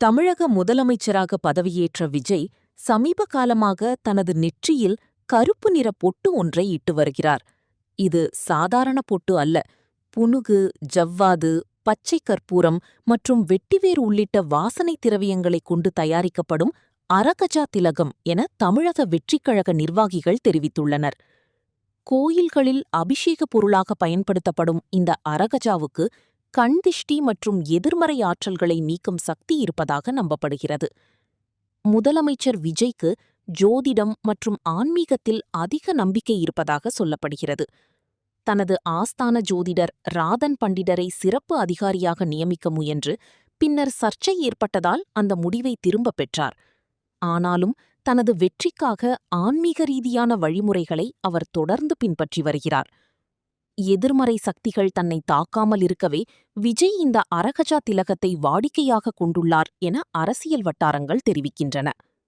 தமிழக முதலமைச்சராக பதவியேற்ற விஜய் சமீப காலமாக தனது நெற்றியில் கருப்பு நிற பொட்டு ஒன்றை இட்டு வருகிறார். இது சாதாரண பொட்டு அல்ல. புனுகு, ஜவ்வாது, பச்சை கற்பூரம் மற்றும் வெட்டிவேர் உள்ளிட்ட வாசனை திரவியங்களைக் கொண்டு தயாரிக்கப்படும் அரகஜா திலகம் என தமிழக வெற்றிக்கழக நிர்வாகிகள் தெரிவித்துள்ளனர். கோயில்களில் அபிஷேக பொருளாக பயன்படுத்தப்படும் இந்த அரகஜாவுக்கு கண்திஷ்டி மற்றும் எதிர்மறை ஆற்றல்களை நீக்கும் சக்தி இருப்பதாக நம்பப்படுகிறது. முதலமைச்சர் விஜய்க்கு ஜோதிடம் மற்றும் ஆன்மீகத்தில் அதிக நம்பிக்கை இருப்பதாக சொல்லப்படுகிறது. தனது ஆஸ்தான ஜோதிடர் ராதன் பண்டிடரை சிறப்பு அதிகாரியாக நியமிக்க முயன்று பின்னர் சர்ச்சை ஏற்பட்டதால் அந்த முடிவை திரும்பப் பெற்றார். ஆனாலும் தனது வெற்றிக்காக ஆன்மீக ரீதியான வழிமுறைகளை அவர் தொடர்ந்து பின்பற்றி வருகிறார். எதிர்மறை சக்திகள் தன்னை தாக்காமல் இருக்கவே விஜய் இந்த அரகஜா திலகத்தை வாடிக்கையாக கொண்டுள்ளார் என அரசியல் வட்டாரங்கள் தெரிவிக்கின்றன.